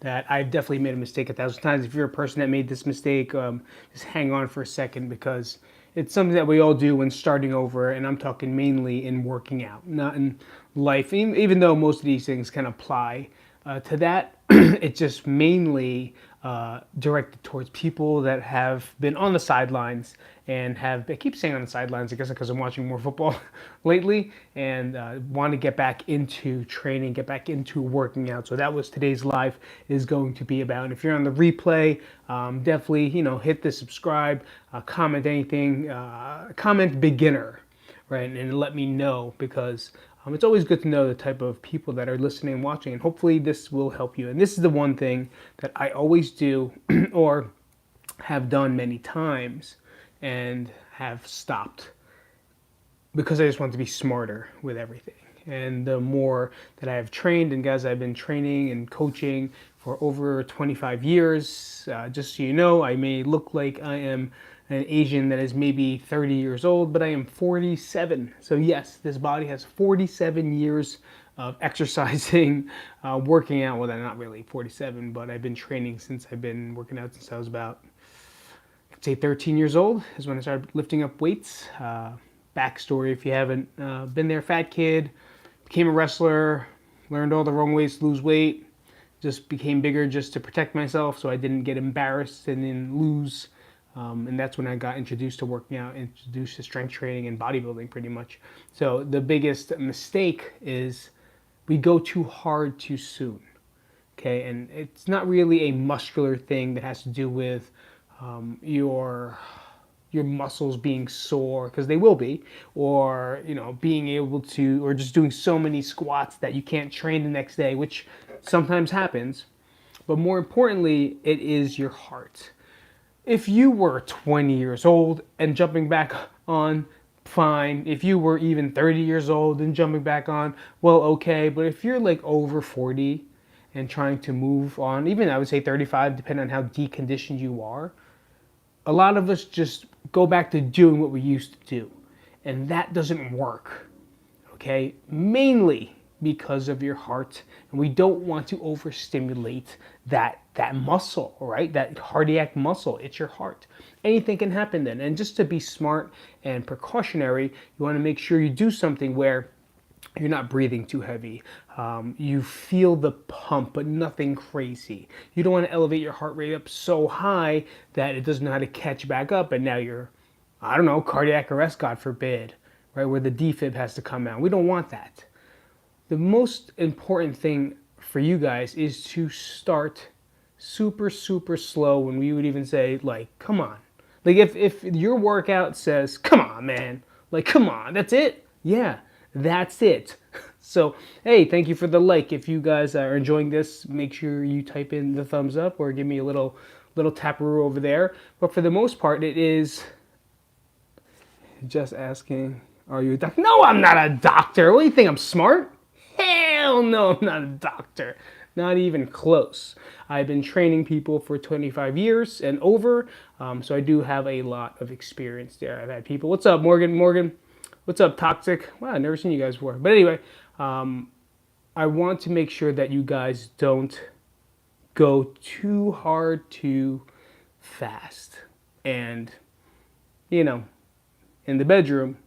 that I've definitely made a mistake 1,000 times. If you're a person that made this mistake, just hang on for a second, because it's something that we all do when starting over, and I'm talking mainly in working out, not in life. Even though most of these things can apply to that, it's just mainly directed towards people that have been on the sidelines and I keep saying on the sidelines, I guess because I'm watching more football lately, and want to get back into training, get back into working out. So that was today's live is going to be about. And if you're on the replay, definitely, hit the subscribe, comment anything, comment beginner, right? And let me know, because it's always good to know the type of people that are listening and watching, and hopefully this will help you. And this is the one thing that I always do or have done many times and have stopped, because I just want to be smarter with everything. And the more that I have trained, and guys, I've been training and coaching for over 25 years. Just so you know, I may look like I am an Asian that is maybe 30 years old, but I am 47. So yes, this body has 47 years of exercising, working out. Well, I'm not really 47, but I've been training since I've been working out since I was about, I'd say 13 years old is when I started lifting up weights. Backstory, if you haven't been there: fat kid, became a wrestler, learned all the wrong ways to lose weight, just became bigger just to protect myself so I didn't get embarrassed and then lose. And that's when I got introduced to working out, introduced to strength training and bodybuilding pretty much. So the biggest mistake is we go too hard too soon. Okay, and it's not really a muscular thing that has to do with your muscles being sore, because they will be, or being able to, or just doing so many squats that you can't train the next day, which sometimes happens. But more importantly, it is your heart. If you were 20 years old and jumping back on, fine. If you were even 30 years old and jumping back on, well, okay. But if you're like over 40 and trying to move on, even I would say 35, depending on how deconditioned you are, a lot of us just go back to doing what we used to do. And that doesn't work, okay? Mainly because of your heart. And we don't want to overstimulate that muscle, right? That cardiac muscle. It's your heart. Anything can happen then. And just to be smart and precautionary, you want to make sure you do something where you're not breathing too heavy. You feel the pump, but nothing crazy. You don't want to elevate your heart rate up so high that it doesn't know how to catch back up, and now you're, I don't know, cardiac arrest, God forbid, right, where the defib has to come out. We don't want that. The most important thing for you guys is to start super, super slow, when we would even say, like, come on. Like, if your workout says, come on, man, like, come on, that's it? Yeah, that's it. So, hey, thank you for the like. If you guys are enjoying this, make sure you type in the thumbs up or give me a little taparoo over there. But for the most part, it is just asking, are you a doctor? No, I'm not a doctor. What do you think, I'm smart? Hell no, I'm not a doctor. Not even close. I've been training people for 25 years and over, so I do have a lot of experience there. I've had people, what's up, Morgan? What's up, Toxic? Wow, I've never seen you guys before. But anyway, I want to make sure that you guys don't go too hard too fast. And, in the bedroom,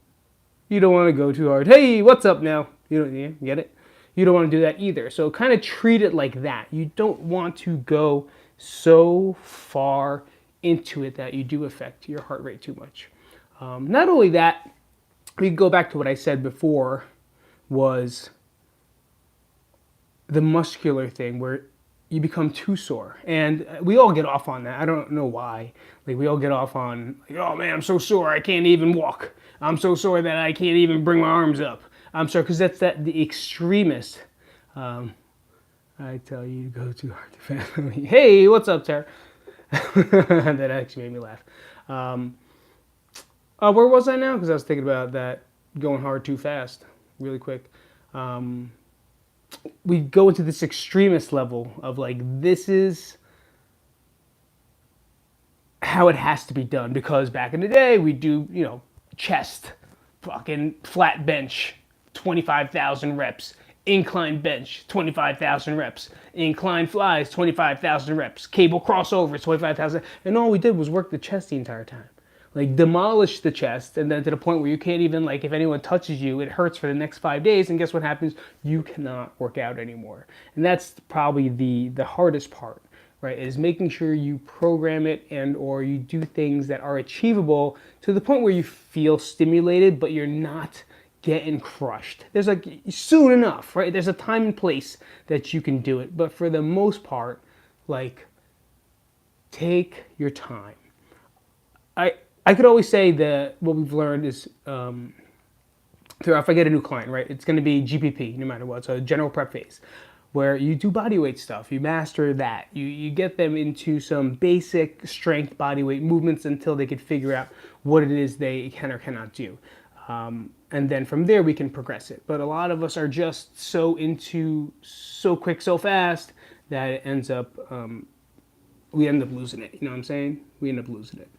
you don't want to go too hard. Hey, what's up now? You get it? You don't want to do that either. So kind of treat it like that. You don't want to go so far into it that you do affect your heart rate too much. Not only that, we go back to what I said before, was the muscular thing where you become too sore. And we all get off on that. I don't know why. Like, we all get off on, like, oh man, I'm so sore I can't even walk. I'm so sore that I can't even bring my arms up. I'm sorry, because that's the extremist. I tell you to go too hard to fast. Hey, what's up, Tara? That actually made me laugh. Where was I now? Because I was thinking about that going hard too fast, really quick. We go into this extremist level of like, this is how it has to be done, because back in the day we do, chest, fucking flat bench, 25,000 reps, Incline bench, 25,000 reps. Incline flies, 25,000 reps. Cable crossovers, 25,000. And all we did was work the chest the entire time. Like, demolish the chest, and then to the point where you can't even, like, if anyone touches you, it hurts for the next 5 days, and guess what happens? You cannot work out anymore. And that's probably the hardest part, right? Is making sure you program it and or you do things that are achievable to the point where you feel stimulated, but you're not getting crushed. There's like, soon enough, right? There's a time and place that you can do it. But for the most part, like, take your time. I could always say that what we've learned is, if I get a new client, right, it's going to be GPP no matter what, so general prep phase, where you do body weight stuff, you master that, you get them into some basic strength body weight movements until they can figure out what it is they can or cannot do. And then from there we can progress it. But a lot of us are just so into so quick, so fast that it ends up, we end up losing it. You know what I'm saying? We end up losing it.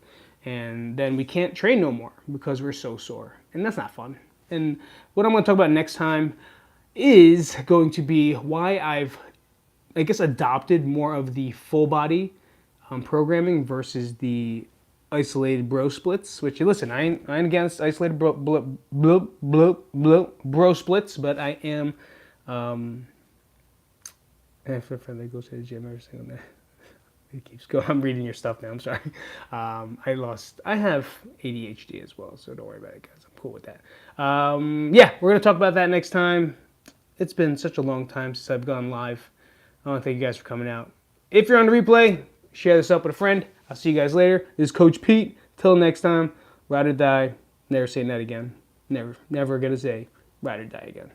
And then we can't train no more because we're so sore. And that's not fun. And what I'm going to talk about next time is going to be why I've, I guess, adopted more of the full body programming versus the isolated bro splits. Which, listen, I ain't against isolated bro splits, but I am, if a friend that goes to the gym every single day. It keeps going. I'm reading your stuff now. I'm sorry. I have ADHD as well, so don't worry about it, guys. I'm cool with that. Yeah, we're going to talk about that next time. It's been such a long time since I've gone live. I want to thank you guys for coming out. If you're on the replay, share this up with a friend. I'll see you guys later. This is Coach Pete. Till next time, ride or die. Never say that again. Never going to say ride or die again.